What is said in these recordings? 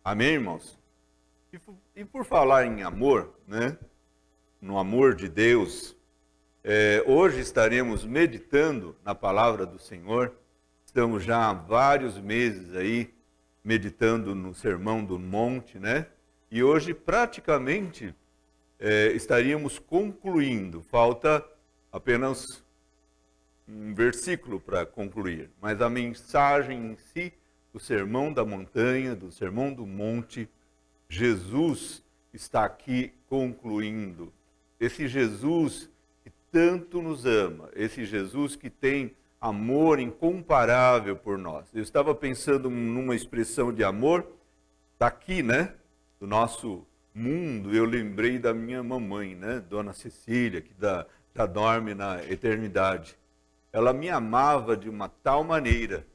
Amém, irmãos? E por falar em amor, né? No amor de Deus, hoje estaremos meditando na palavra do Senhor. Estamos já há vários meses aí meditando no Sermão do Monte, né? E hoje praticamente estaríamos concluindo. Falta apenas um versículo para concluir, mas a mensagem em si, do Sermão da Montanha, do Sermão do Monte, Jesus está aqui concluindo. Esse Jesus que tanto nos ama, esse Jesus que tem amor incomparável por nós. Eu estava pensando numa expressão de amor daqui, né, do nosso mundo. Eu lembrei da minha mamãe, né, Dona Cecília, que já dorme na eternidade. Ela me amava de uma tal maneira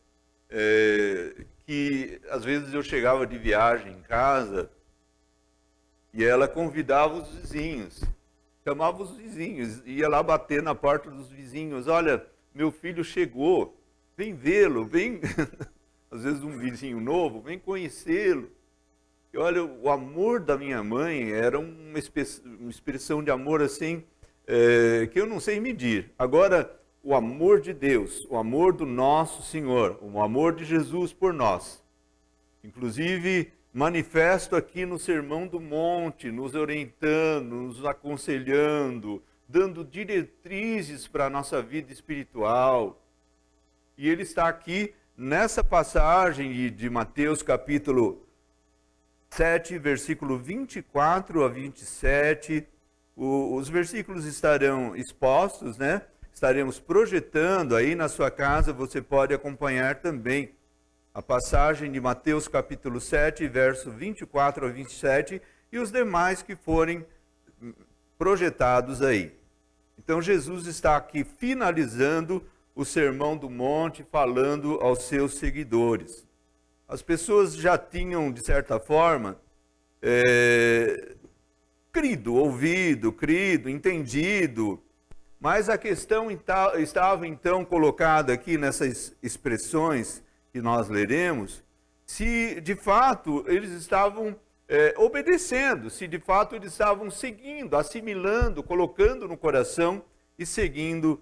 que às vezes eu chegava de viagem em casa e ela convidava os vizinhos, chamava os vizinhos, ia lá bater na porta dos vizinhos: olha, meu filho chegou, vem vê-lo, vem, às vezes um vizinho novo, vem conhecê-lo. E olha, o amor da minha mãe era uma expressão de amor assim, que eu não sei medir. Agora, o amor de Deus, o amor do nosso Senhor, o amor de Jesus por nós, inclusive manifesto aqui no Sermão do Monte, nos orientando, nos aconselhando, dando diretrizes para a nossa vida espiritual. E ele está aqui nessa passagem de Mateus capítulo 7, versículo 24 a 27. Os versículos estarão expostos, né? Estaremos projetando aí na sua casa, você pode acompanhar também a passagem de Mateus capítulo 7, verso 24 a 27 e os demais que forem projetados aí. Então Jesus está aqui finalizando o Sermão do Monte, falando aos seus seguidores. As pessoas já tinham, de certa forma, crido, entendido, mas a questão estava então colocada aqui nessas expressões que nós leremos, se de fato eles estavam obedecendo, se de fato eles estavam seguindo, assimilando, colocando no coração e seguindo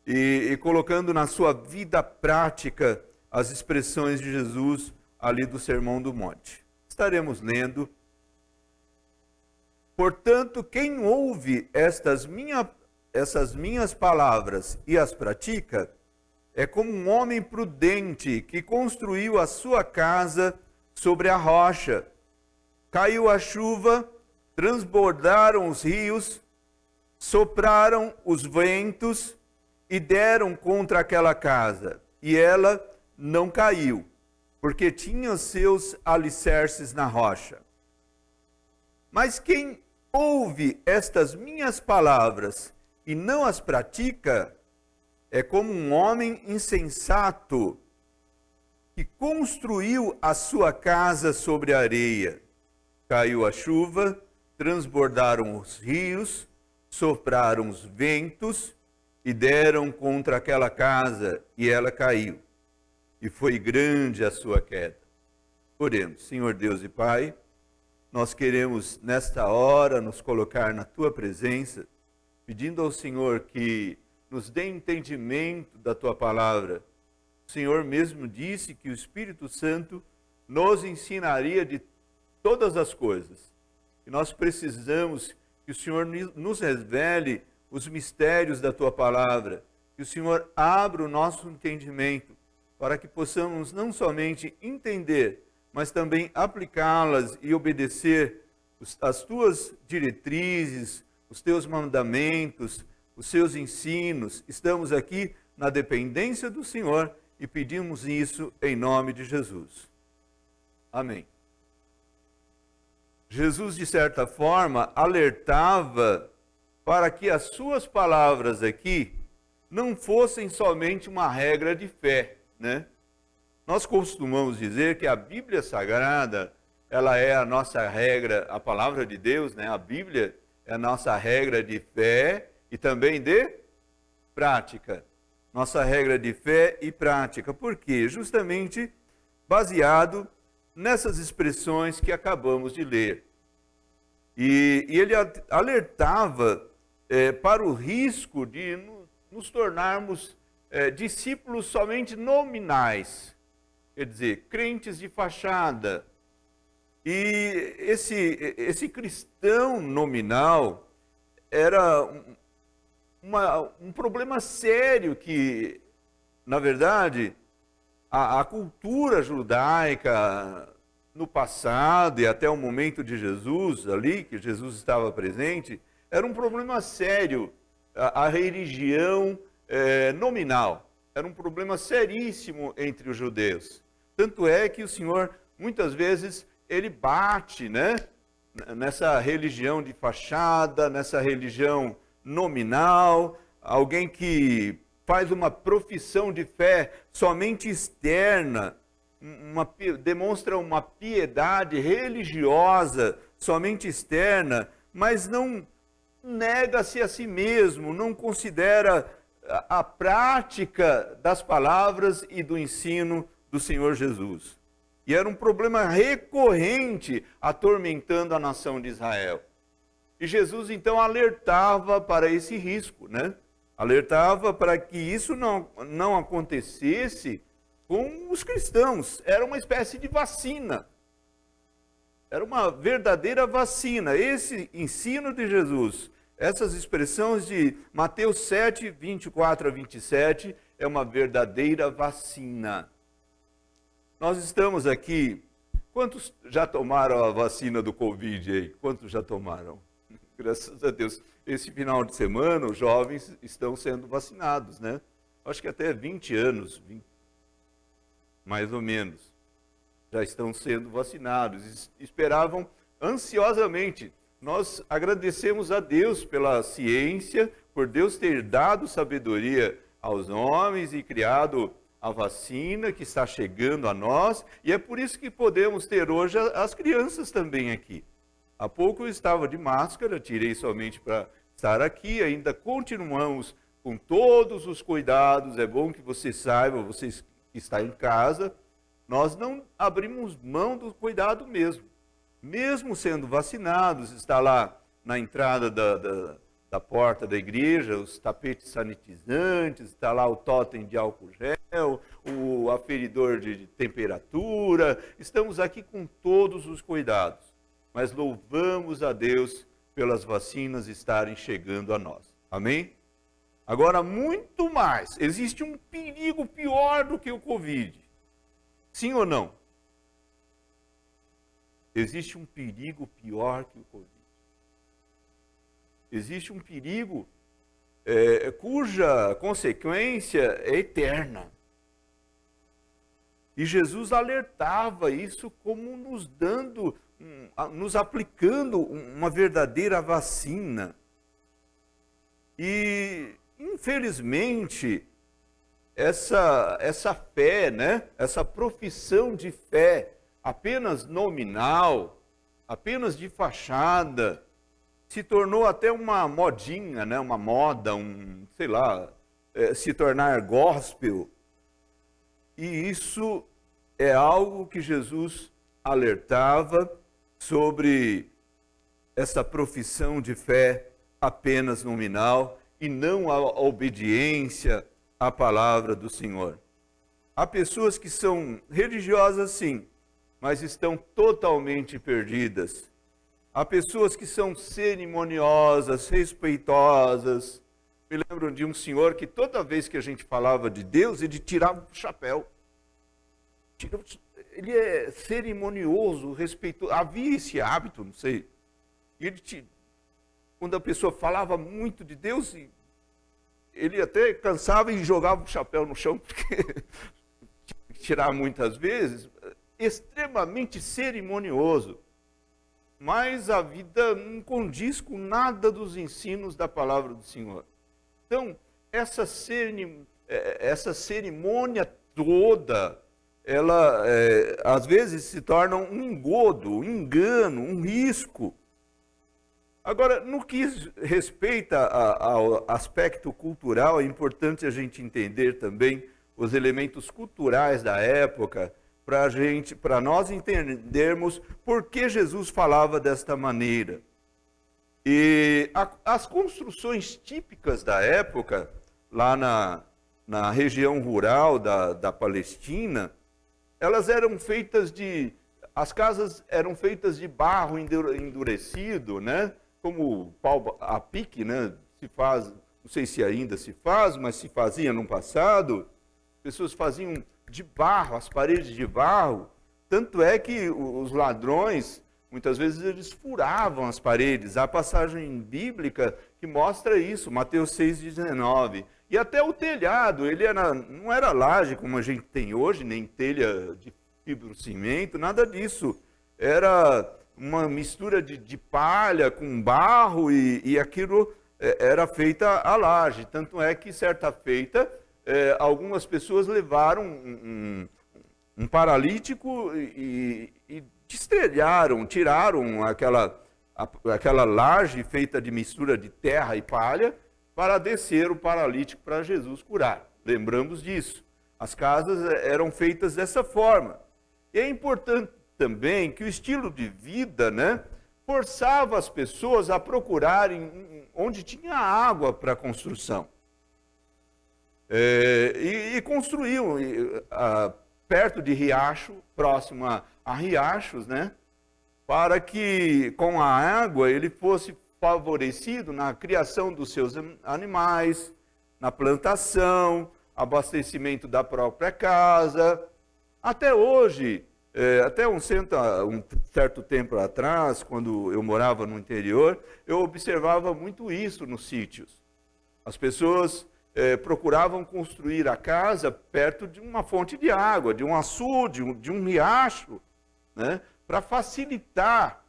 e colocando na sua vida prática as expressões de Jesus ali do Sermão do Monte. Estaremos lendo: portanto, quem ouve essas minhas palavras e as pratica, é como um homem prudente que construiu a sua casa sobre a rocha. Caiu a chuva, transbordaram os rios, sopraram os ventos e deram contra aquela casa. E ela não caiu, porque tinha seus alicerces na rocha. Mas quem ouve estas minhas palavras e não as pratica, é como um homem insensato que construiu a sua casa sobre a areia. Caiu a chuva, transbordaram os rios, sopraram os ventos e deram contra aquela casa, e ela caiu. E foi grande a sua queda. Oremos. Senhor Deus e Pai, nós queremos nesta hora nos colocar na Tua presença, pedindo ao Senhor que nos dê entendimento da Tua palavra. O Senhor mesmo disse que o Espírito Santo nos ensinaria de todas as coisas. E nós precisamos que o Senhor nos revele os mistérios da Tua palavra, que o Senhor abra o nosso entendimento, para que possamos não somente entender, mas também aplicá-las e obedecer as Tuas diretrizes, os Teus mandamentos, os Seus ensinos. Estamos aqui na dependência do Senhor e pedimos isso em nome de Jesus. Amém. Jesus, de certa forma, alertava para que as suas palavras aqui não fossem somente uma regra de fé, né? Nós costumamos dizer que a Bíblia Sagrada, ela é a nossa regra, a palavra de Deus, né? A Bíblia é a nossa regra de fé e também de prática. Nossa regra de fé e prática. Por quê? Justamente baseado nessas expressões que acabamos de ler. E ele alertava para o risco de nos tornarmos discípulos somente nominais, quer dizer, crentes de fachada. E esse cristão nominal era um problema sério que, na verdade, a cultura judaica no passado e até o momento de Jesus, ali, que Jesus estava presente, era um problema sério. A religião nominal era um problema seríssimo entre os judeus. Tanto é que o Senhor, muitas vezes, ele bate, né, nessa religião de fachada, nessa religião nominal, alguém que faz uma profissão de fé somente externa, demonstra uma piedade religiosa somente externa, mas não nega-se a si mesmo, não considera a prática das palavras e do ensino do Senhor Jesus. E era um problema recorrente atormentando a nação de Israel. E Jesus então alertava para esse risco, né? Alertava para que isso não acontecesse com os cristãos. Era uma espécie de vacina. Era uma verdadeira vacina. Esse ensino de Jesus, essas expressões de Mateus 7, 24 a 27, é uma verdadeira vacina. Nós estamos aqui, quantos já tomaram a vacina do Covid aí? Quantos já tomaram? Graças a Deus. Esse final de semana, os jovens estão sendo vacinados, né? Acho que até 20 anos, mais ou menos, já estão sendo vacinados. Esperavam ansiosamente. Nós agradecemos a Deus pela ciência, por Deus ter dado sabedoria aos homens e criado a vacina que está chegando a nós, e é por isso que podemos ter hoje as crianças também aqui. Há pouco eu estava de máscara, tirei somente para estar aqui, ainda continuamos com todos os cuidados. É bom que você saiba, você que está em casa, nós não abrimos mão do cuidado mesmo. Mesmo sendo vacinados, está lá na entrada da porta da igreja, os tapetes sanitizantes, está lá o totem de álcool gel, o aferidor de temperatura. Estamos aqui com todos os cuidados, mas louvamos a Deus pelas vacinas estarem chegando a nós. Amém? Agora, muito mais, existe um perigo pior do que o Covid. Sim ou não? Existe um perigo pior que o Covid. Existe um perigo cuja consequência é eterna. E Jesus alertava isso como nos aplicando uma verdadeira vacina. E, infelizmente, essa fé, né? Essa profissão de fé apenas nominal, apenas de fachada, se tornou até uma modinha, né? Uma moda, se tornar gospel. E isso é algo que Jesus alertava sobre essa profissão de fé apenas nominal e não a obediência à palavra do Senhor. Há pessoas que são religiosas, sim, mas estão totalmente perdidas. Há pessoas que são cerimoniosas, respeitosas. Me lembro de um senhor que toda vez que a gente falava de Deus, ele tirava o chapéu. Ele é cerimonioso, respeitoso. Havia esse hábito, não sei. Quando a pessoa falava muito de Deus, ele até cansava e jogava o chapéu no chão, porque tinha que tirar muitas vezes. Extremamente cerimonioso. Mas a vida não condiz com nada dos ensinos da palavra do Senhor. Então, essa cerimônia toda, ela às vezes se torna um engodo, um engano, um risco. Agora, no que respeita ao aspecto cultural, é importante a gente entender também os elementos culturais da época, para nós entendermos por que Jesus falava desta maneira. E as construções típicas da época, lá na região rural da Palestina, elas eram feitas as casas eram feitas de barro endurecido, né? Como pau a pique, né? Se faz, não sei se ainda se faz, mas se fazia no passado, pessoas faziam de barro, as paredes de barro, tanto é que os ladrões, muitas vezes eles furavam as paredes. Há passagem bíblica que mostra isso, Mateus 6,19. E até o telhado, não era laje como a gente tem hoje, nem telha de fibrocimento, nada disso. Era uma mistura de palha com barro e aquilo era feita a laje. Tanto é que, certa feita, algumas pessoas levaram um paralítico e destelharam, tiraram aquela laje feita de mistura de terra e palha para descer o paralítico para Jesus curar. Lembramos disso. As casas eram feitas dessa forma. E é importante também que o estilo de vida, né, forçava as pessoas a procurarem onde tinha água para a construção. E construíam perto de riacho, próximo a riachos, né, para que com a água ele fosse favorecido na criação dos seus animais, na plantação, abastecimento da própria casa. Até hoje, até um certo tempo atrás, quando eu morava no interior, eu observava muito isso nos sítios. As pessoas procuravam construir a casa perto de uma fonte de água, de um açude, de um riacho, né, para facilitar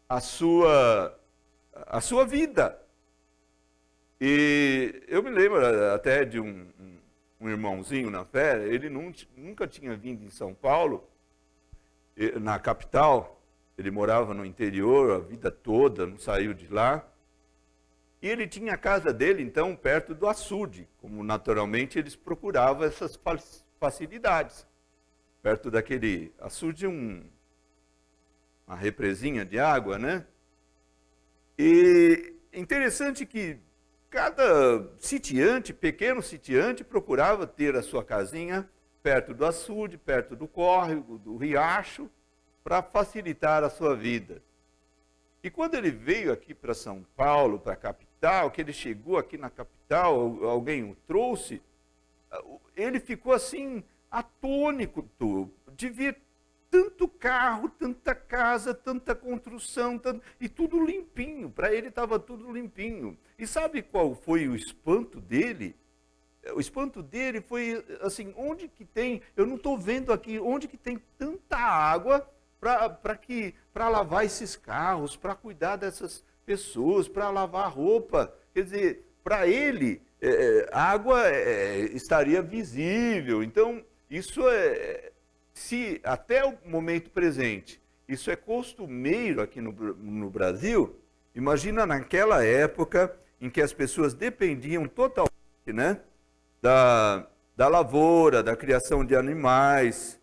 a sua vida. E eu me lembro até de um irmãozinho na fé, ele nunca tinha vindo em São Paulo, na capital, ele morava no interior a vida toda, não saiu de lá. E ele tinha a casa dele, então, perto do açude, como naturalmente eles procuravam essas facilidades. Perto daquele açude, uma represinha de água, né? E interessante que cada sitiante, pequeno sitiante, procurava ter a sua casinha perto do açude, perto do córrego, do riacho, para facilitar a sua vida. E quando ele veio aqui para São Paulo, para a capital, que ele chegou aqui na capital, alguém o trouxe, ele ficou assim, atônito de ver tanto carro, tanta casa, tanta construção, e tudo limpinho. Para ele estava tudo limpinho. E sabe qual foi o espanto dele? O espanto dele foi assim, eu não estou vendo aqui, onde que tem tanta água para lavar esses carros, para cuidar dessas pessoas, para lavar roupa. Quer dizer, para ele, a água estaria visível. Então, isso se até o momento presente, isso é costumeiro aqui no Brasil, imagina naquela época em que as pessoas dependiam totalmente, né, da lavoura, da criação de animais,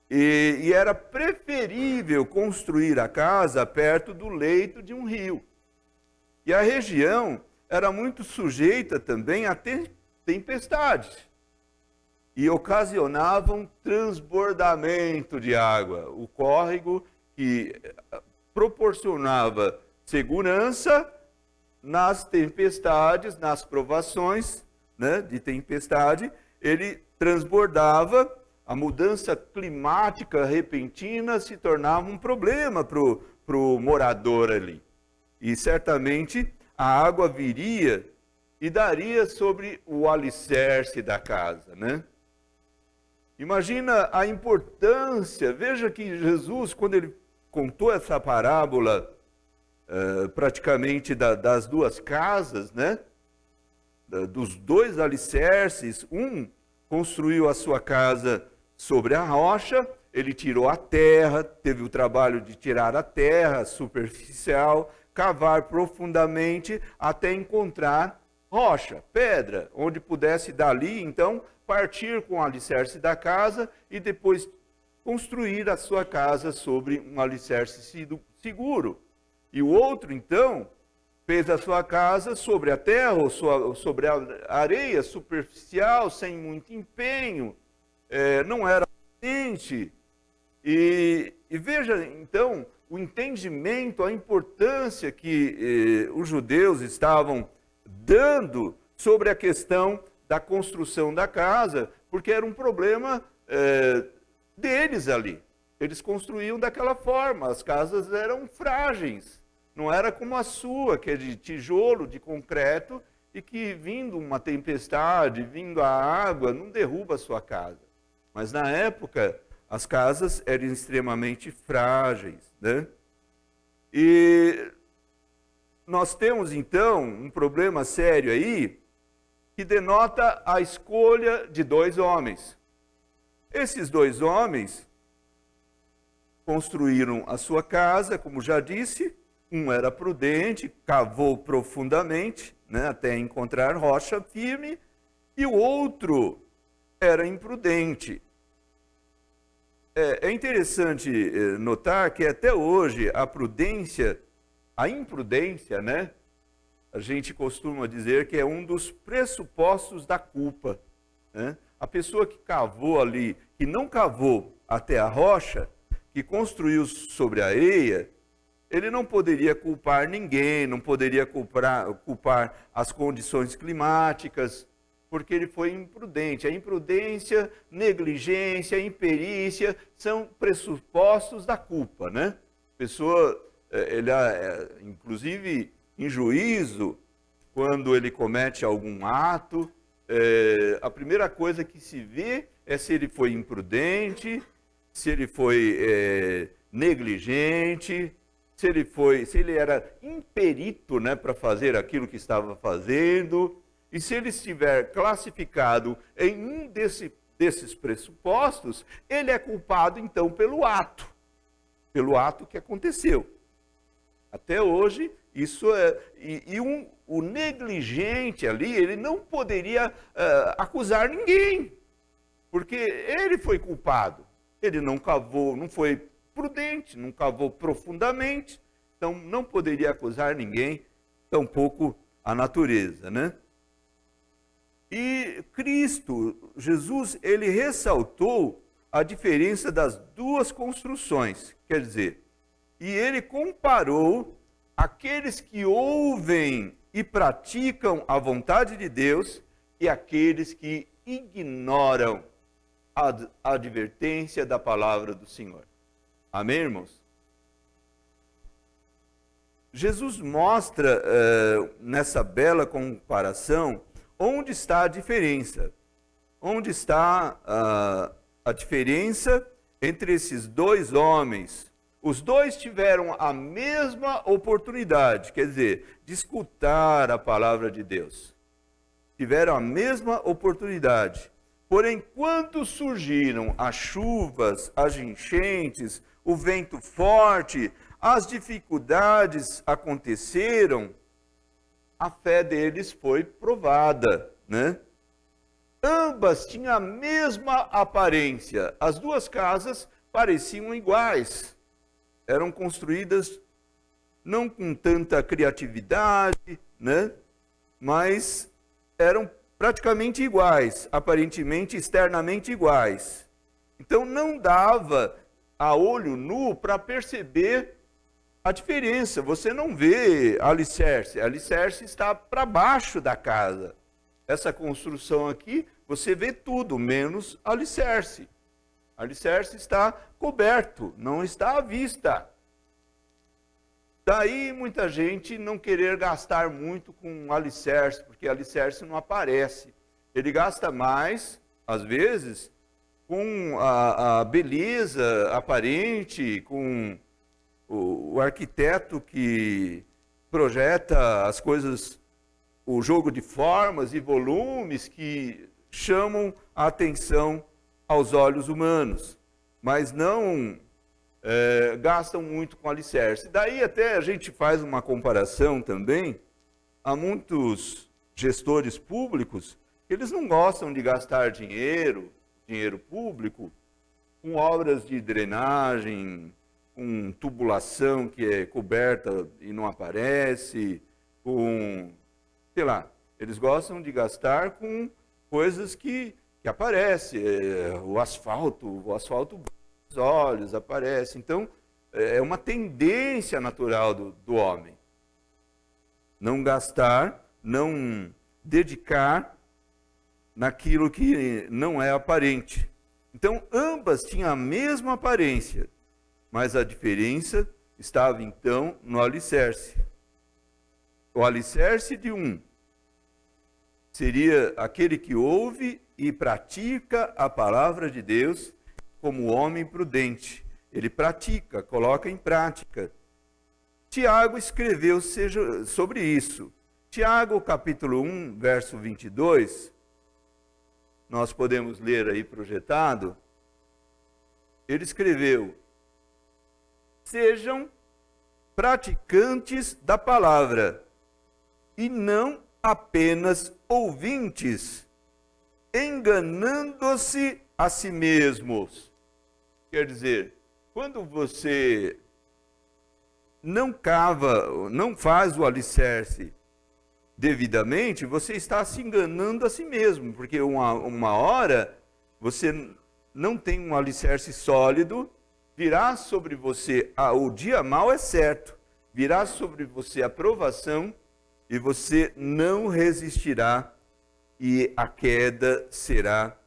e era preferível construir a casa perto do leito de um rio. E a região era muito sujeita também a tempestades, e ocasionavam transbordamento de água. O córrego que proporcionava segurança nas tempestades, nas provações, né, de tempestade, ele transbordava, a mudança climática repentina se tornava um problema para o morador ali. E certamente a água viria e daria sobre o alicerce da casa, né? Imagina a importância, veja que Jesus, quando ele contou essa parábola, praticamente das duas casas, né? Dos dois alicerces, um construiu a sua casa sobre a rocha, ele tirou a terra, teve o trabalho de tirar a terra superficial, cavar profundamente até encontrar rocha, pedra, onde pudesse dali, então, partir com o alicerce da casa e depois construir a sua casa sobre um alicerce seguro. E o outro, então, fez a sua casa sobre a terra ou sobre a areia superficial, sem muito empenho, não era potente. E veja, então, o entendimento, a importância que os judeus estavam dando sobre a questão da construção da casa, porque era um problema deles ali. Eles construíam daquela forma, as casas eram frágeis, não era como a sua, que é de tijolo, de concreto, e que vindo uma tempestade, vindo a água, não derruba a sua casa. Mas na época, as casas eram extremamente frágeis, né? E nós temos, então, um problema sério aí, que denota a escolha de dois homens. Esses dois homens construíram a sua casa, como já disse, um era prudente, cavou profundamente, né, até encontrar rocha firme, e o outro era imprudente. É interessante notar que até hoje a imprudência, né, a gente costuma dizer que é um dos pressupostos da culpa, né? A pessoa que cavou ali, que não cavou até a rocha, que construiu sobre a areia, ele não poderia culpar ninguém, não poderia culpar as condições climáticas, porque ele foi imprudente. A imprudência, negligência, imperícia são pressupostos da culpa, né? A pessoa, inclusive em juízo, quando ele comete algum ato, a primeira coisa que se vê é se ele foi imprudente, se ele foi negligente, se ele era imperito, né, para fazer aquilo que estava fazendo, e se ele estiver classificado em um desses pressupostos, ele é culpado então pelo ato que aconteceu. Até hoje, isso o negligente ali, ele não poderia acusar ninguém, porque ele foi culpado. Ele não cavou, não foi prudente, não cavou profundamente, então não poderia acusar ninguém, tampouco a natureza, né? E Cristo, Jesus, ele ressaltou a diferença das duas construções, quer dizer, e ele comparou aqueles que ouvem e praticam a vontade de Deus e aqueles que ignoram a advertência da palavra do Senhor. Amém, irmãos? Jesus mostra nessa bela comparação onde está a diferença. Onde está a diferença entre esses dois homens. Os dois tiveram a mesma oportunidade, quer dizer, de escutar a palavra de Deus. Tiveram a mesma oportunidade. Porém, quando surgiram as chuvas, as enchentes, o vento forte, as dificuldades aconteceram, a fé deles foi provada, né? Ambas tinham a mesma aparência. As duas casas pareciam iguais. Eram construídas não com tanta criatividade, né? Mas eram praticamente iguais, aparentemente, externamente iguais. Então não dava a olho nu para perceber a diferença. Você não vê alicerce. Alicerce está para baixo da casa. Essa construção aqui, você vê tudo, menos alicerce. Alicerce está coberto, não está à vista. Daí muita gente não querer gastar muito com alicerce, porque alicerce não aparece. Ele gasta mais, às vezes, com a beleza aparente, com o arquiteto que projeta as coisas, o jogo de formas e volumes que chamam a atenção aos olhos humanos, mas não gastam muito com alicerce. Daí até a gente faz uma comparação também, há muitos gestores públicos, eles não gostam de gastar dinheiro público, com obras de drenagem, com tubulação que é coberta e não aparece, com, sei lá, eles gostam de gastar com coisas que aparecem, o asfalto os olhos aparece. Então, é uma tendência natural do homem. Não gastar, não dedicar naquilo que não é aparente. Então, ambas tinham a mesma aparência, mas a diferença estava, então, no alicerce. O alicerce de um seria aquele que ouve e pratica a palavra de Deus como homem prudente. Ele pratica, coloca em prática. Tiago escreveu sobre isso. Tiago, capítulo 1, verso 22, nós podemos ler aí projetado. Ele escreveu: sejam praticantes da palavra e não apenas ouvintes, enganando-se a si mesmos. Quer dizer, quando você não faz o alicerce devidamente, você está se enganando a si mesmo, porque uma hora você não tem um alicerce sólido, virá sobre você o dia mau, é certo, virá sobre você a provação e você não resistirá e a queda será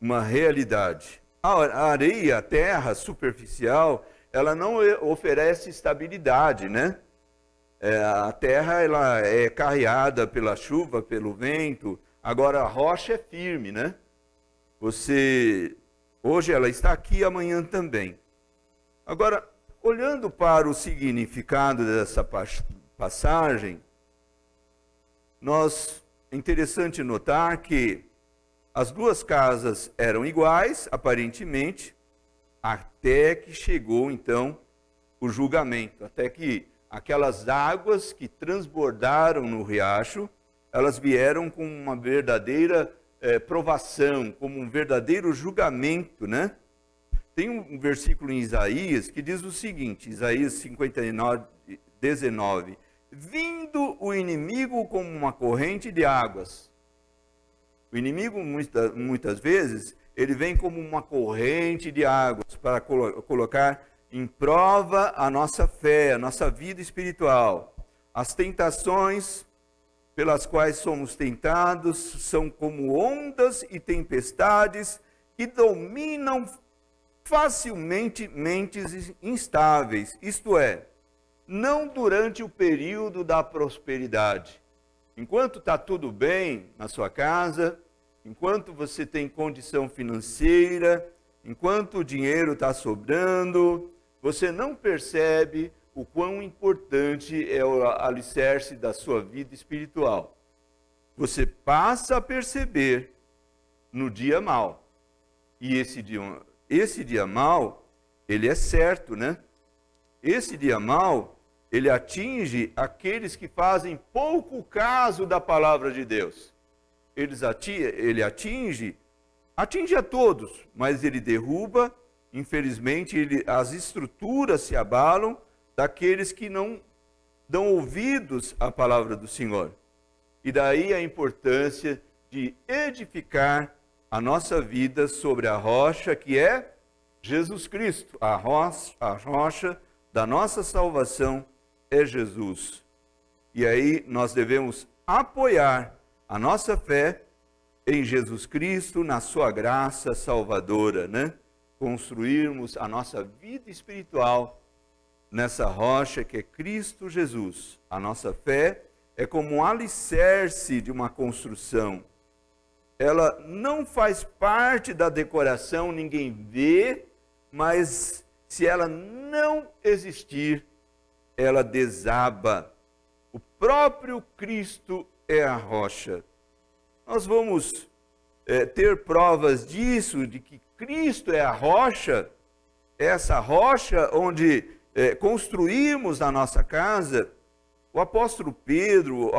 uma realidade. A areia, a terra superficial, ela não oferece estabilidade, né? A terra ela é carreada pela chuva, pelo vento. Agora a rocha é firme, né? Hoje ela está aqui, amanhã também. Agora, olhando para o significado dessa passagem, é interessante notar que as duas casas eram iguais, aparentemente, até que chegou, então, o julgamento. Até que aquelas águas que transbordaram no riacho, elas vieram com uma verdadeira provação, como um verdadeiro julgamento, né? Tem um versículo em Isaías que diz o seguinte, Isaías 59, 19. Vindo o inimigo como uma corrente de águas. O inimigo, muitas vezes, ele vem como uma corrente de águas para colocar em prova a nossa fé, a nossa vida espiritual. As tentações pelas quais somos tentados são como ondas e tempestades que dominam facilmente mentes instáveis, isto é, não durante o período da prosperidade. Enquanto está tudo bem na sua casa, enquanto você tem condição financeira, enquanto o dinheiro está sobrando, você não percebe o quão importante é o alicerce da sua vida espiritual. Você passa a perceber no dia mau. E esse dia mau, ele é certo, né? Esse dia mau, ele atinge aqueles que fazem pouco caso da palavra de Deus. Ele atinge a todos, mas ele derruba, infelizmente, as estruturas se abalam daqueles que não dão ouvidos à palavra do Senhor. E daí a importância de edificar a nossa vida sobre a rocha que é Jesus Cristo. A rocha da nossa salvação é Jesus. E aí nós devemos apoiar a nossa fé em Jesus Cristo, na sua graça salvadora, né? Construirmos a nossa vida espiritual nessa rocha que é Cristo Jesus. A nossa fé é como um alicerce de uma construção. Ela não faz parte da decoração, ninguém vê, mas se ela não existir, ela desaba. O próprio Cristo é a rocha. Nós vamos ter provas disso, de que Cristo é a rocha, essa rocha onde construímos na nossa casa. O apóstolo Pedro,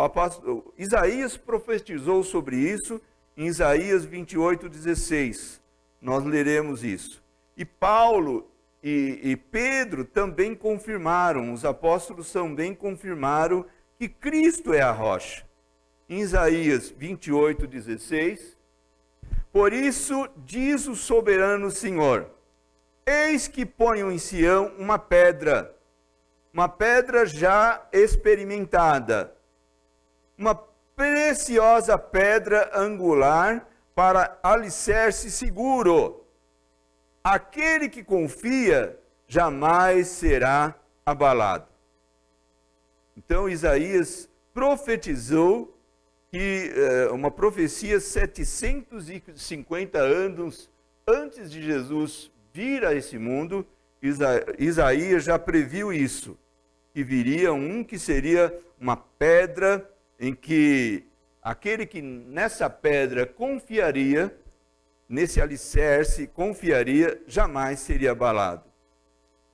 Isaías profetizou sobre isso em Isaías 28:16. nós leremos isso. E Paulo e Pedro também confirmaram, os apóstolos também confirmaram que Cristo é a rocha. Em Isaías 28:16, por isso diz o soberano Senhor, eis que ponho em Sião uma pedra já experimentada, uma preciosa pedra angular para alicerce seguro. Aquele que confia jamais será abalado. Então Isaías profetizou que uma profecia 750 anos antes de Jesus vir a esse mundo, Isaías já previu isso, que viria um que seria uma pedra em que aquele que nessa pedra confiaria, nesse alicerce confiaria, jamais seria abalado.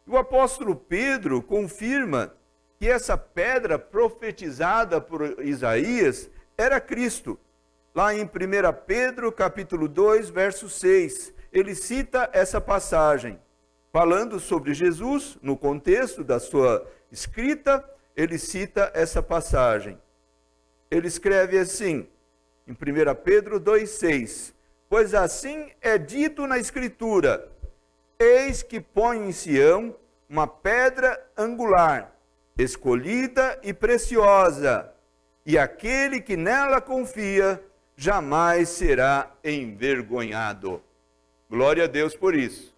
O apóstolo Pedro confirma que essa pedra profetizada por Isaías era Cristo. Lá em 1 Pedro, capítulo 2, verso 6, ele cita essa passagem, falando sobre Jesus, no contexto da sua escrita, ele cita essa passagem. Ele escreve assim, em 1 Pedro 2,6, pois assim é dito na Escritura, eis que ponho em Sião uma pedra angular, escolhida e preciosa, e aquele que nela confia jamais será envergonhado. Glória a Deus por isso.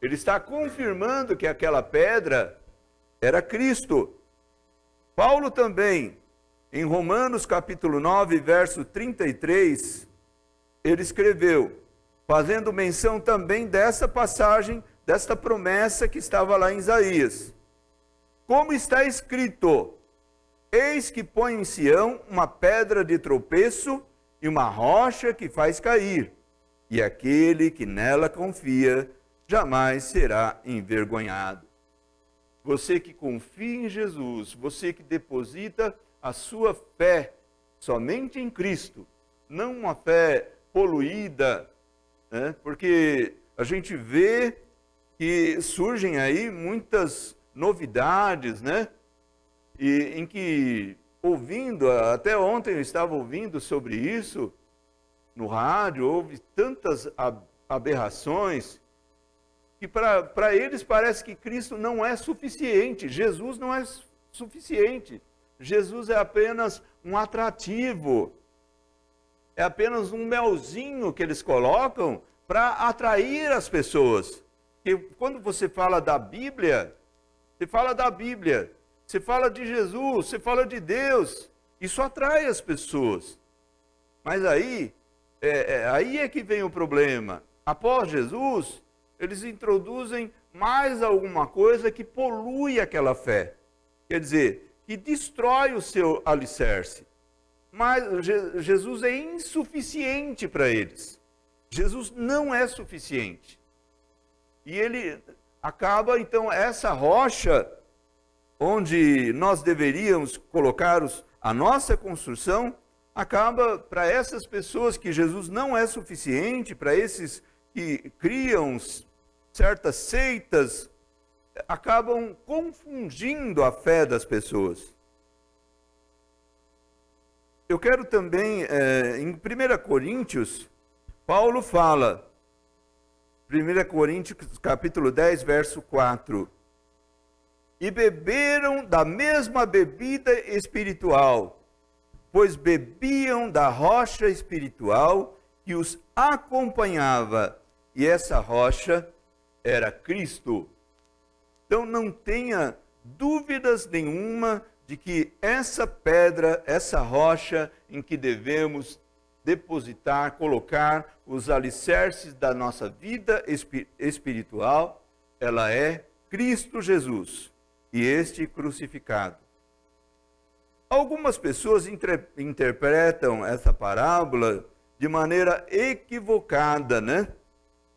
Ele está confirmando que aquela pedra era Cristo. Paulo também, em Romanos capítulo 9, verso 33, ele escreveu, fazendo menção também dessa passagem, desta promessa que estava lá em Isaías. Como está escrito, eis que põe em Sião uma pedra de tropeço e uma rocha que faz cair, e aquele que nela confia jamais será envergonhado. Você que confia em Jesus, você que deposita a sua fé somente em Cristo, não uma fé poluída, né? Porque a gente vê que surgem aí muitas novidades, né? E em que, ouvindo, até ontem eu estava ouvindo sobre isso no rádio, houve tantas aberrações, que para eles parece que Cristo não é suficiente, Jesus não é suficiente. Jesus é apenas um atrativo, é apenas um melzinho que eles colocam para atrair as pessoas. E quando você fala da Bíblia, você fala da Bíblia, você fala de Jesus, você fala de Deus, isso atrai as pessoas. Mas aí é que vem o problema. Após Jesus, eles introduzem mais alguma coisa que polui aquela fé. Quer dizer, que destrói o seu alicerce. Mas Jesus é insuficiente para eles. Jesus não é suficiente. E ele acaba, então, essa rocha, onde nós deveríamos colocar a nossa construção, acaba para essas pessoas que Jesus não é suficiente, para esses que criam certas seitas, acabam confundindo a fé das pessoas. Eu quero também, em 1 Coríntios, Paulo fala, 1 Coríntios capítulo 10, verso 4, e beberam da mesma bebida espiritual, pois bebiam da rocha espiritual que os acompanhava, e essa rocha era Cristo. Então não tenha dúvidas nenhuma de que essa pedra, essa rocha em que devemos depositar, colocar os alicerces da nossa vida espiritual, ela é Cristo Jesus e este crucificado. Algumas pessoas interpretam essa parábola de maneira equivocada, né?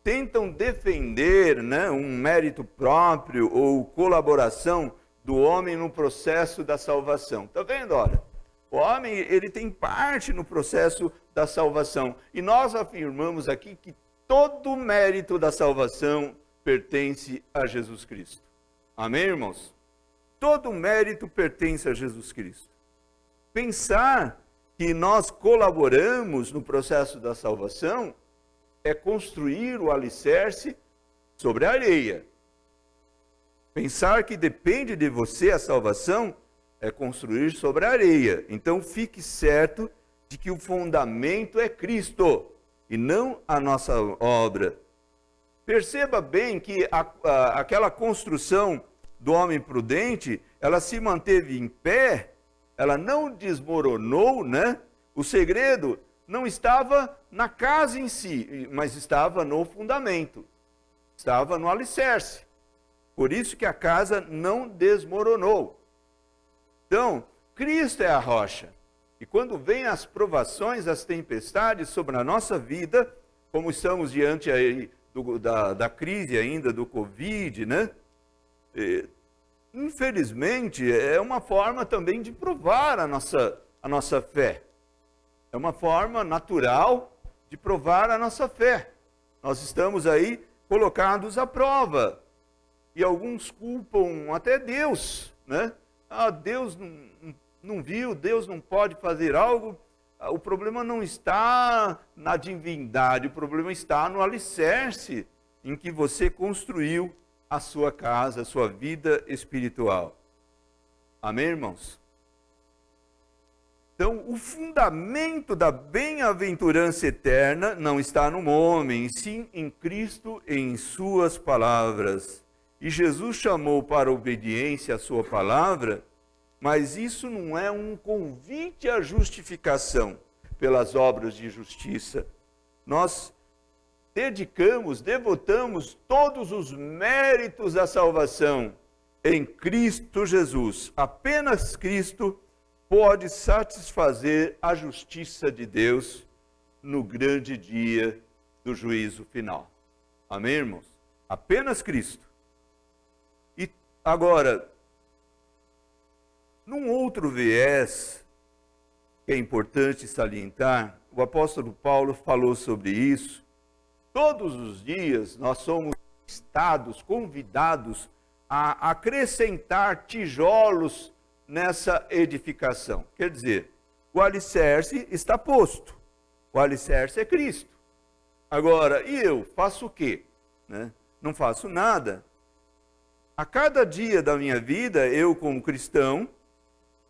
Tentam defender, né, um mérito próprio ou colaboração do homem no processo da salvação. Está vendo? Olha, o homem ele tem parte no processo da salvação. E nós afirmamos aqui que todo o mérito da salvação pertence a Jesus Cristo. Amém, irmãos? Todo o mérito pertence a Jesus Cristo. Pensar que nós colaboramos no processo da salvação é construir o alicerce sobre a areia. Pensar que depende de você a salvação é construir sobre a areia. Então fique certo de que o fundamento é Cristo e não a nossa obra. Perceba bem que aquela construção do homem prudente, ela se manteve em pé, ela não desmoronou, né? O segredo não estava na casa em si, mas estava no fundamento, estava no alicerce. Por isso que a casa não desmoronou. Então, Cristo é a rocha. E quando vêm as provações, as tempestades sobre a nossa vida, como estamos diante aí da crise ainda do Covid, né? Infelizmente, é uma forma também de provar a nossa fé. É uma forma natural de provar a nossa fé. Nós estamos aí colocados à prova. E alguns culpam até Deus, né? Ah, Deus não viu, Deus não pode fazer algo. O problema não está na divindade, o problema está no alicerce em que você construiu a sua casa, a sua vida espiritual. Amém, irmãos? Então, o fundamento da bem-aventurança eterna não está no homem, sim em Cristo e em suas palavras. E Jesus chamou para a obediência à sua palavra, mas isso não é um convite à justificação pelas obras de justiça. Nós devotamos todos os méritos da salvação em Cristo Jesus. Apenas Cristo pode satisfazer a justiça de Deus no grande dia do juízo final. Amém, irmãos? Apenas Cristo. E agora, num outro viés que é importante salientar, o apóstolo Paulo falou sobre isso. Todos os dias nós somos convidados a acrescentar tijolos nessa edificação. Quer dizer, o alicerce está posto. O alicerce é Cristo. Agora, e eu faço o quê? Né? Não faço nada. A cada dia da minha vida, eu como cristão,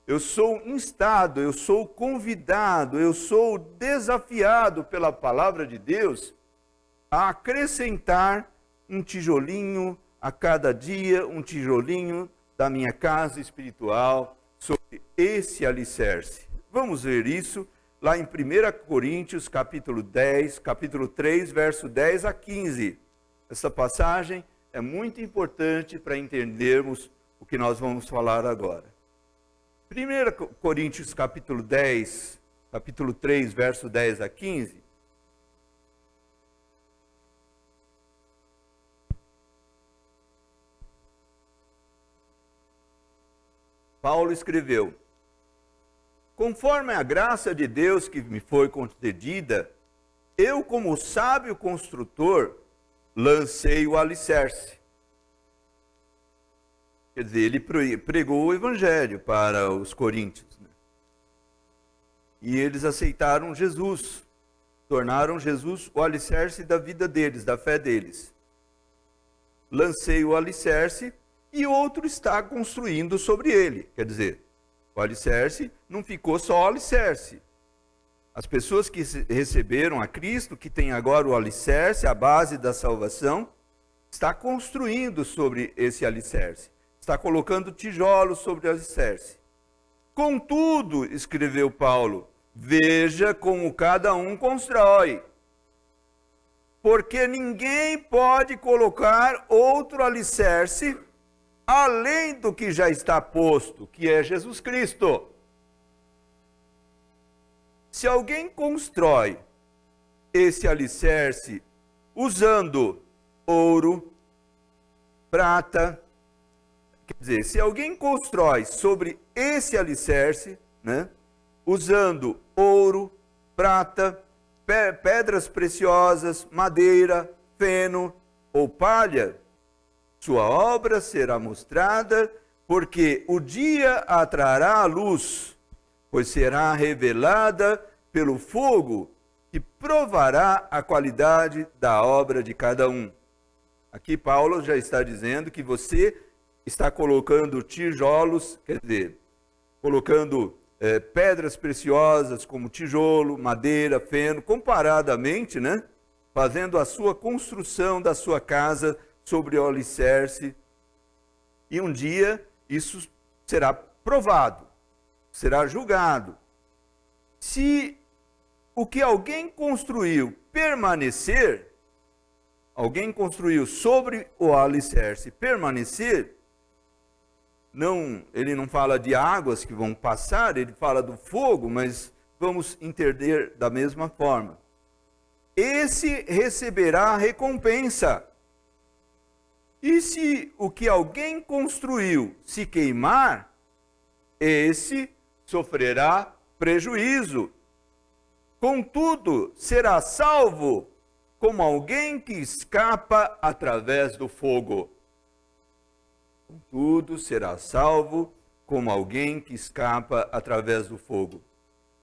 eu sou instado, eu sou convidado, eu sou desafiado pela palavra de Deus a acrescentar um tijolinho a cada dia, um tijolinho da minha casa espiritual sobre esse alicerce. Vamos ver isso lá em 1 Coríntios, capítulo 3, verso 10 a 15. Essa passagem é muito importante para entendermos o que nós vamos falar agora. 1 Coríntios, capítulo 3, verso 10 a 15. Paulo escreveu: conforme a graça de Deus que me foi concedida, eu, como sábio construtor, lancei o alicerce. Quer dizer, ele pregou o evangelho para os coríntios, né? E eles aceitaram Jesus, tornaram Jesus o alicerce da vida deles, da fé deles. Lancei o alicerce e outro está construindo sobre ele. Quer dizer, o alicerce não ficou só alicerce. As pessoas que receberam a Cristo, que têm agora o alicerce, a base da salvação, está construindo sobre esse alicerce. Está colocando tijolos sobre o alicerce. Contudo, escreveu Paulo, veja como cada um constrói. Porque ninguém pode colocar outro alicerce além do que já está posto, que é Jesus Cristo. Se alguém constrói esse alicerce usando ouro, prata, quer dizer, se alguém constrói sobre esse alicerce, né, usando ouro, prata, pedras preciosas, madeira, feno ou palha, sua obra será mostrada, porque o dia a trará a luz, pois será revelada pelo fogo, que provará a qualidade da obra de cada um. Aqui Paulo já está dizendo que você está colocando tijolos, quer dizer, colocando pedras preciosas como tijolo, madeira, feno, comparadamente, né? Fazendo a sua construção da sua casa sobre o alicerce. E um dia isso será provado, será julgado. Se o que alguém construiu permanecer, alguém construiu sobre o alicerce permanecer, ele não fala de águas que vão passar, ele fala do fogo, mas vamos entender da mesma forma. Esse receberá a recompensa. E se o que alguém construiu se queimar, esse sofrerá prejuízo. Contudo, será salvo como alguém que escapa através do fogo. Contudo, será salvo como alguém que escapa através do fogo.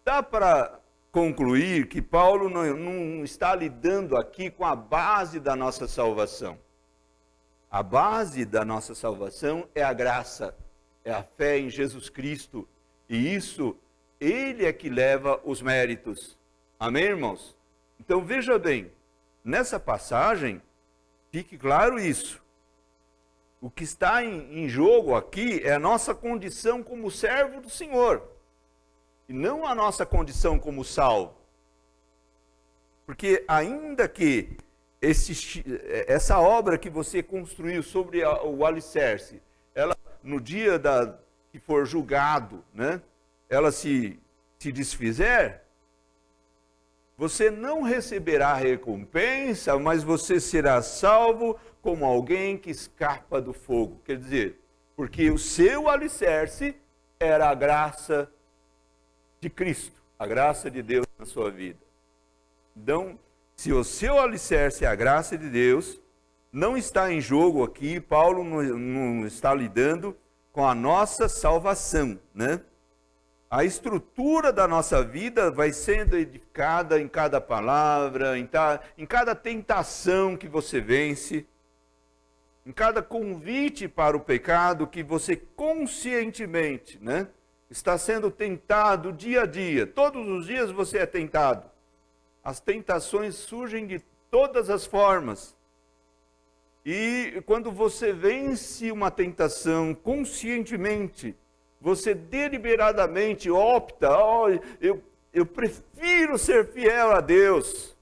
Dá para concluir que Paulo não está lidando aqui com a base da nossa salvação. A base da nossa salvação é a graça, é a fé em Jesus Cristo. E isso, Ele é que leva os méritos. Amém, irmãos? Então veja bem, nessa passagem, fique claro isso. O que está em jogo aqui é a nossa condição como servo do Senhor, e não a nossa condição como salvo. Porque ainda que essa obra que você construiu sobre o alicerce, ela no dia que for julgado, né, ela se desfizer, você não receberá recompensa, mas você será salvo como alguém que escapa do fogo. Quer dizer, porque o seu alicerce era a graça de Cristo, a graça de Deus na sua vida. Então, se o seu alicerce é a graça de Deus, não está em jogo aqui, Paulo não está lidando com a nossa salvação, né? A estrutura da nossa vida vai sendo edificada em cada palavra, em cada tentação que você vence, em cada convite para o pecado que você conscientemente, né, está sendo tentado dia a dia. Todos os dias você é tentado. As tentações surgem de todas as formas. E quando você vence uma tentação conscientemente, você deliberadamente opta, eu prefiro ser fiel a Deus,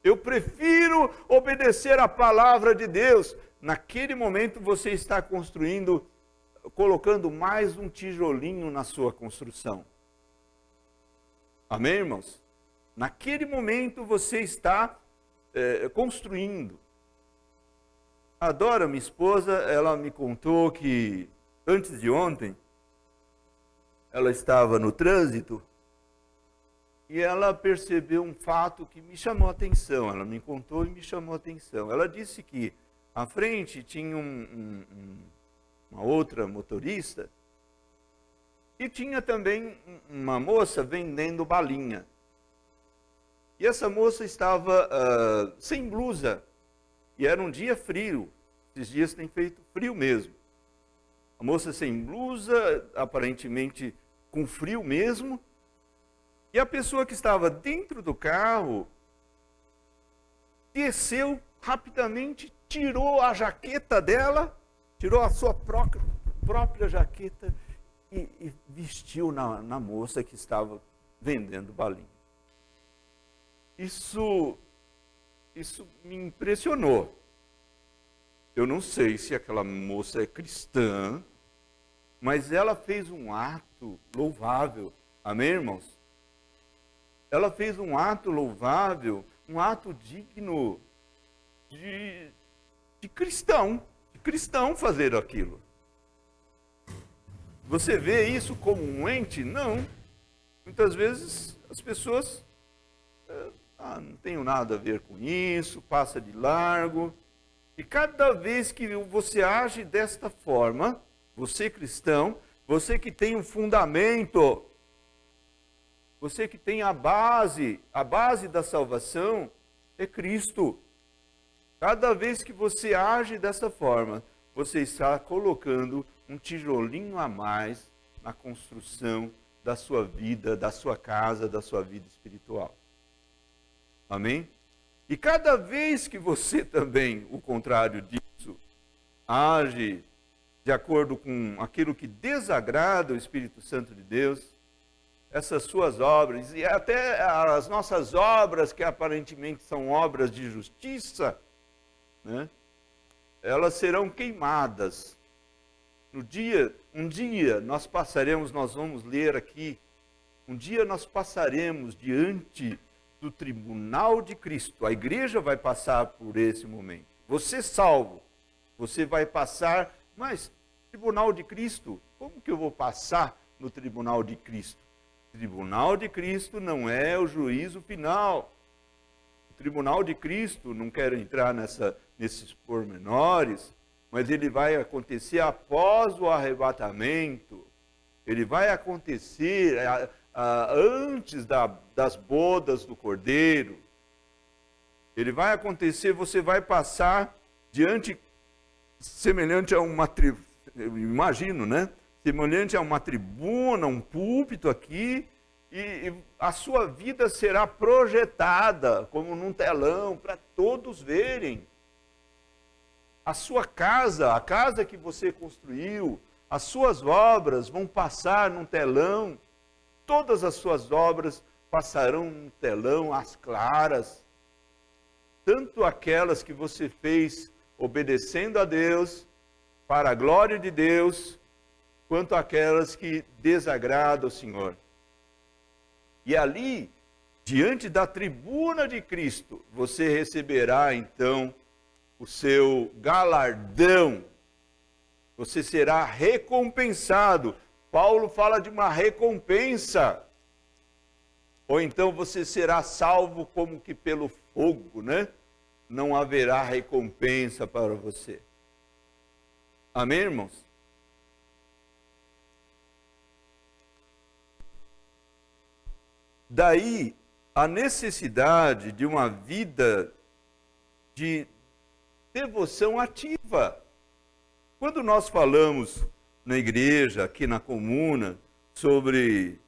eu prefiro obedecer a palavra de Deus. Naquele momento você está colocando mais um tijolinho na sua construção. Amém, irmãos? Naquele momento você está construindo. A Dora, minha esposa, ela me contou que antes de ontem, ela estava no trânsito e ela percebeu um fato que me chamou a atenção. Ela me contou e me chamou a atenção. Ela disse que à frente tinha uma outra motorista e tinha também uma moça vendendo balinha. E essa moça estava sem blusa e era um dia frio. Esses dias tem feito frio mesmo. A moça sem blusa, aparentemente com frio mesmo. E a pessoa que estava dentro do carro desceu rapidamente, tirou a jaqueta dela, tirou a sua própria jaqueta e vestiu na moça que estava vendendo balinha. Isso me impressionou. Eu não sei se aquela moça é cristã, mas ela fez um ato louvável. Amém, irmãos? Ela fez um ato louvável, um ato digno de cristão fazer aquilo. Você vê isso como um ente? Não. Muitas vezes as pessoas não tenho nada a ver com isso, passa de largo. E cada vez que você age desta forma, você cristão, você que tem um fundamento, você que tem a base da salvação é Cristo. Cada vez que você age dessa forma, você está colocando um tijolinho a mais na construção da sua vida, da sua casa, da sua vida espiritual. Amém? E cada vez que você também, o contrário disso, age de acordo com aquilo que desagrada o Espírito Santo de Deus, essas suas obras, e até as nossas obras, que aparentemente são obras de justiça, né, elas serão queimadas. Um dia nós vamos ler aqui, um dia nós passaremos diante do tribunal de Cristo. A igreja vai passar por esse momento. Você salvo, você vai passar, mas tribunal de Cristo, como que eu vou passar no tribunal de Cristo? O tribunal de Cristo não é o juízo final. O tribunal de Cristo, não quero entrar nesses pormenores, mas ele vai acontecer após o arrebatamento. Ele vai acontecer antes das bodas do Cordeiro. Ele vai acontecer, você vai passar diante, semelhante a uma tribuna, eu imagino, né? Semelhante a uma tribuna, um púlpito aqui, e a sua vida será projetada como num telão para todos verem. A sua casa, a casa que você construiu, as suas obras vão passar num telão. Todas as suas obras passarão num telão às claras. Tanto aquelas que você fez obedecendo a Deus, para a glória de Deus, quanto aquelas que desagradam o Senhor. E ali, diante da tribuna de Cristo, você receberá então o seu galardão. Você será recompensado. Paulo fala de uma recompensa. Ou então você será salvo como que pelo fogo, né? Não haverá recompensa para você. Amém, irmãos? Daí a necessidade de uma vida de devoção ativa. Quando nós falamos na igreja, aqui na comuna, sobre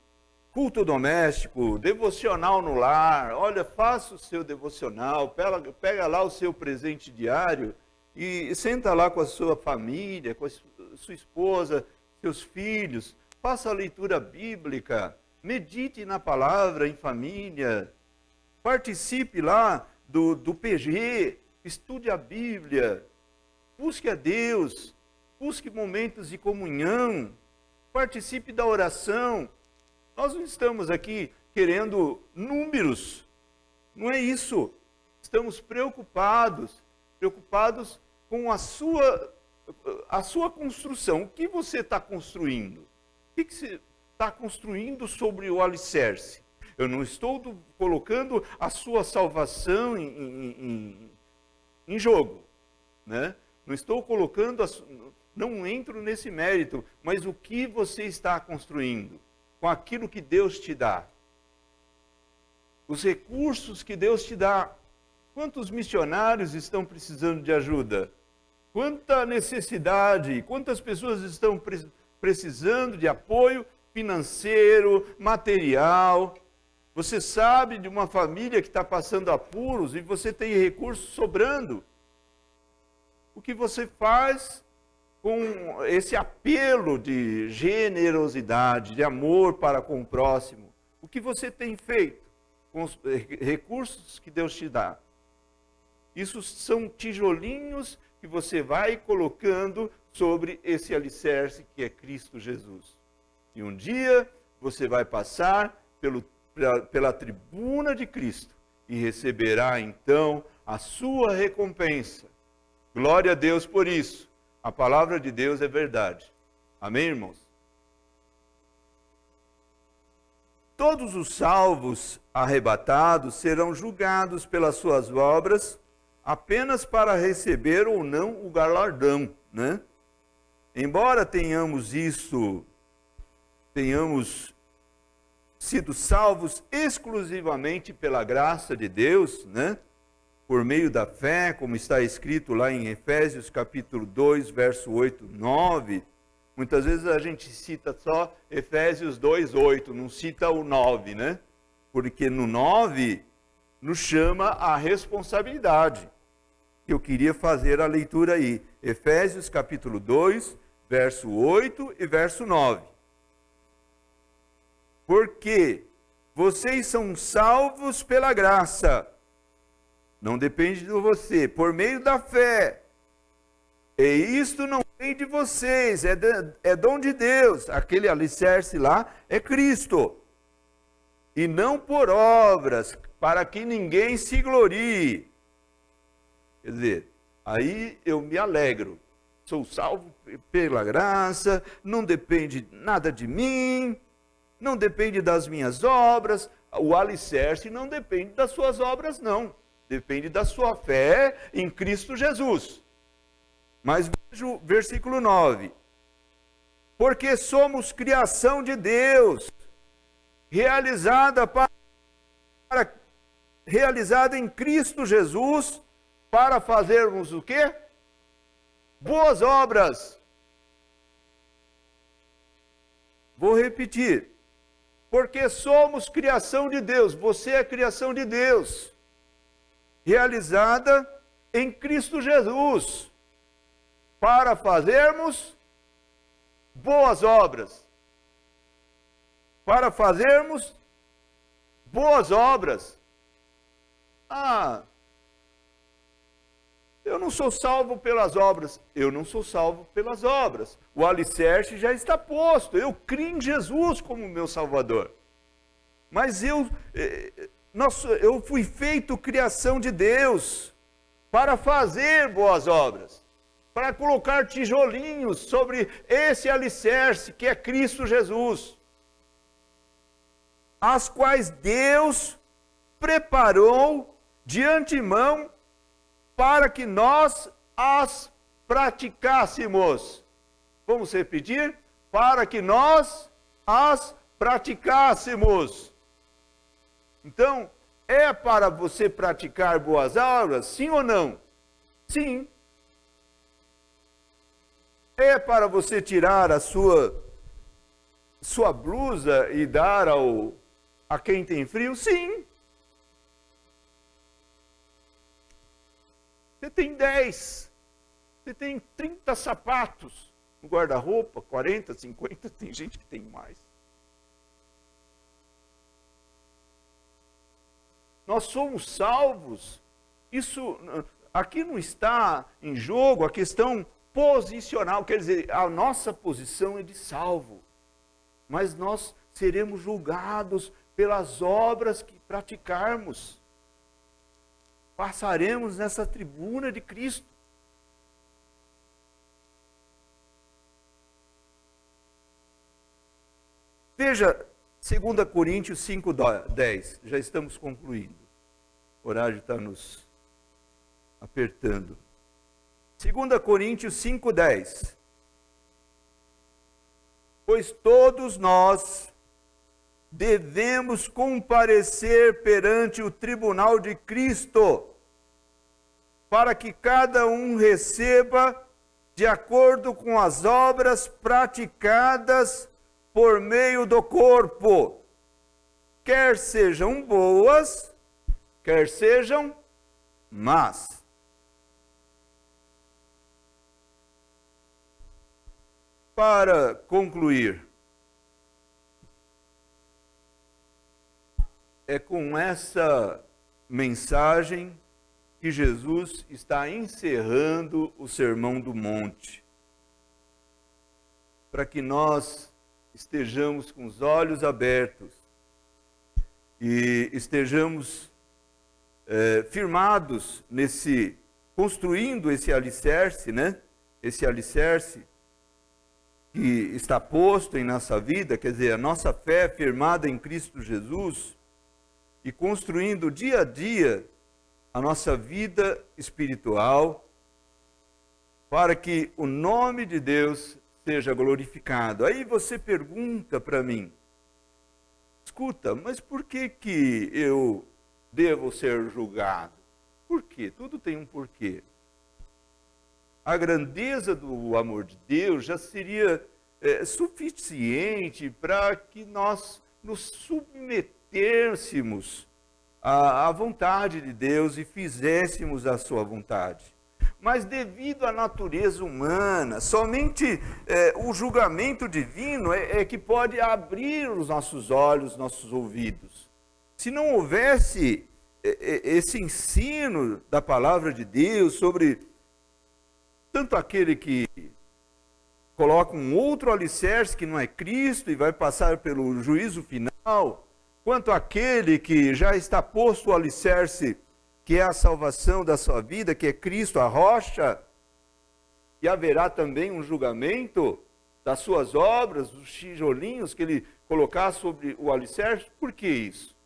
culto doméstico, devocional no lar, olha, faça o seu devocional, pega lá o seu presente diário e senta lá com a sua família, com a sua esposa, seus filhos, faça a leitura bíblica, medite na palavra em família, participe lá do PG, estude a Bíblia, busque a Deus, busque momentos de comunhão, participe da oração. Nós não estamos aqui querendo números, não é isso. Estamos preocupados com a sua construção. O que você está construindo? O que você está construindo sobre o alicerce? Eu não estou colocando a sua salvação em jogo, né? Não estou colocando, não entro nesse mérito, mas o que você está construindo com aquilo que Deus te dá? Os recursos que Deus te dá. Quantos missionários estão precisando de ajuda? Quanta necessidade, quantas pessoas estão precisando de apoio financeiro, material. Você sabe de uma família que está passando apuros e você tem recursos sobrando. O que você faz com esse apelo de generosidade, de amor para com o próximo? O que você tem feito com os recursos que Deus te dá? Isso são tijolinhos que você vai colocando sobre esse alicerce que é Cristo Jesus. E um dia você vai passar pela tribuna de Cristo e receberá então a sua recompensa. Glória a Deus por isso. A palavra de Deus é verdade. Amém, irmãos? todos os salvos arrebatados serão julgados pelas suas obras, apenas para receber ou não o galardão, né? Embora tenhamos sido salvos exclusivamente pela graça de Deus, né? Por meio da fé, como está escrito lá em Efésios capítulo 2, verso 8, 9. Muitas vezes a gente cita só Efésios 2, 8, não cita o 9, né? Porque no 9 nos chama a responsabilidade. Eu queria fazer a leitura aí. Efésios capítulo 2, verso 8 e verso 9. Porque vocês são salvos pela graça. Não depende de você, por meio da fé. E isto não vem de vocês, é dom de Deus. Aquele alicerce lá é Cristo. E não por obras, para que ninguém se glorie. Quer dizer, aí eu me alegro. Sou salvo pela graça, não depende nada de mim, não depende das minhas obras. O alicerce não depende das suas obras, não. Depende da sua fé em Cristo Jesus. Mas veja o versículo 9. Porque somos criação de Deus, realizada em Cristo Jesus, para fazermos o quê? Boas obras. Vou repetir. Porque somos criação de Deus. Você é criação de Deus, realizada em Cristo Jesus, para fazermos boas obras. Para fazermos boas obras. Eu não sou salvo pelas obras. Eu não sou salvo pelas obras. O alicerce já está posto. Eu creio em Jesus como meu Salvador. Mas eu fui feito criação de Deus para fazer boas obras, para colocar tijolinhos sobre esse alicerce que é Cristo Jesus, as quais Deus preparou de antemão para que nós as praticássemos. Vamos repetir? Para que nós as praticássemos. Então, é para você praticar boas obras, sim ou não? Sim. É para você tirar a sua blusa e dar a quem tem frio? Sim. Você tem 10, você tem 30 sapatos no guarda-roupa, 40, 50, tem gente que tem mais. Nós somos salvos. Isso aqui não está em jogo a questão posicional, quer dizer, a nossa posição é de salvo. Mas nós seremos julgados pelas obras que praticarmos. Passaremos nessa tribuna de Cristo. Veja, 2 Coríntios 5:10, já estamos concluindo. O horário está nos apertando. 2 Coríntios 5:10. Pois todos nós devemos comparecer perante o tribunal de Cristo, para que cada um receba de acordo com as obras praticadas por meio do corpo, quer sejam boas, quer sejam más. Para concluir, é com essa mensagem que Jesus está encerrando o Sermão do Monte, para que nós estejamos com os olhos abertos e estejamos firmados construindo esse alicerce, né? Esse alicerce que está posto em nossa vida, quer dizer, a nossa fé firmada em Cristo Jesus, e construindo dia a dia a nossa vida espiritual, para que o nome de Deus seja glorificado. Aí você pergunta para mim, escuta, mas por que eu devo ser julgado? Por quê? Tudo tem um porquê. A grandeza do amor de Deus já seria suficiente para que nós nos submetêssemos à vontade de Deus e fizéssemos a sua vontade. Mas devido à natureza humana, somente o julgamento divino é que pode abrir os nossos olhos, nossos ouvidos. Se não houvesse esse ensino da palavra de Deus sobre tanto aquele que coloca um outro alicerce que não é Cristo e vai passar pelo juízo final, quanto aquele que já está posto o alicerce, que é a salvação da sua vida, que é Cristo, a rocha, e haverá também um julgamento das suas obras, dos tijolinhos que ele colocar sobre o alicerce. Por que isso?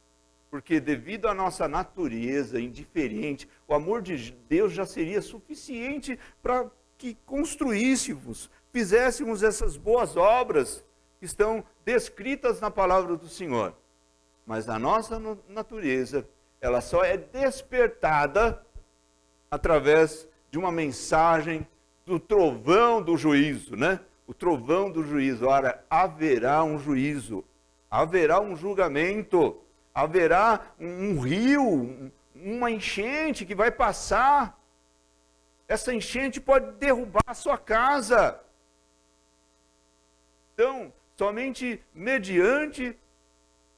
Porque devido à nossa natureza indiferente, o amor de Deus já seria suficiente para que construíssemos, fizéssemos essas boas obras que estão descritas na palavra do Senhor. Mas a nossa natureza, ela só é despertada através de uma mensagem do trovão do juízo, né? O trovão do juízo. Ora, haverá um juízo, haverá um julgamento, haverá um rio, uma enchente que vai passar. Essa enchente pode derrubar a sua casa. Então, somente mediante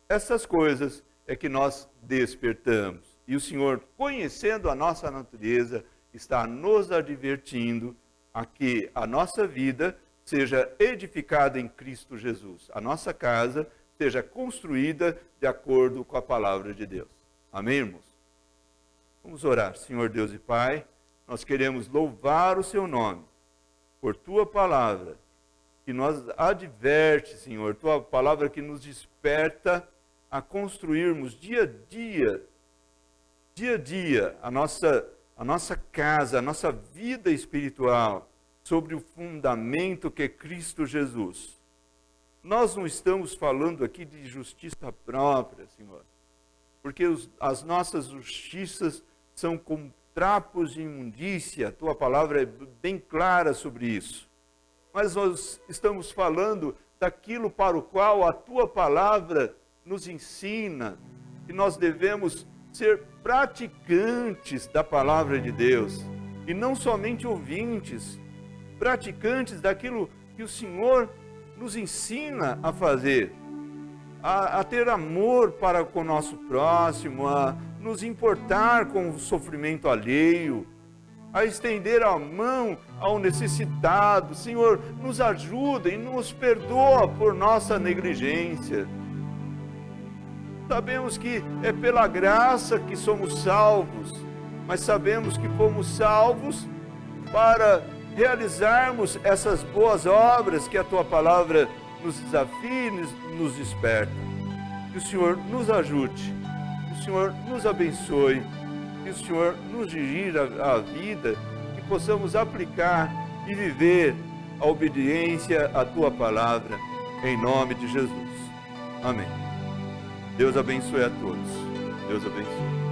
essas coisas é que nós despertamos. E o Senhor, conhecendo a nossa natureza, está nos advertindo a que a nossa vida seja edificada em Cristo Jesus. A nossa casa seja construída de acordo com a palavra de Deus. Amém, irmãos? Vamos orar. Senhor Deus e Pai, nós queremos louvar o Seu nome por Tua palavra, que nos adverte, Senhor, Tua palavra que nos desperta a construirmos dia a dia, a nossa casa, a nossa vida espiritual, sobre o fundamento que é Cristo Jesus. Nós não estamos falando aqui de justiça própria, Senhor, porque as nossas justiças são como trapos de imundícia, a Tua palavra é bem clara sobre isso. Mas nós estamos falando daquilo para o qual a Tua palavra nos ensina, que nós devemos ser praticantes da palavra de Deus, e não somente ouvintes, praticantes daquilo que o Senhor nos ensina a fazer, a ter amor para com o nosso próximo, a nos importar com o sofrimento alheio, a estender a mão ao necessitado. Senhor, nos ajuda e nos perdoa por nossa negligência. Sabemos que é pela graça que somos salvos, mas sabemos que fomos salvos para realizarmos essas boas obras que a Tua palavra nos desafia e nos desperta. Que o Senhor nos ajude, que o Senhor nos abençoe, que o Senhor nos dirija a vida, que possamos aplicar e viver a obediência à Tua palavra, em nome de Jesus. Amém. Deus abençoe a todos. Deus abençoe.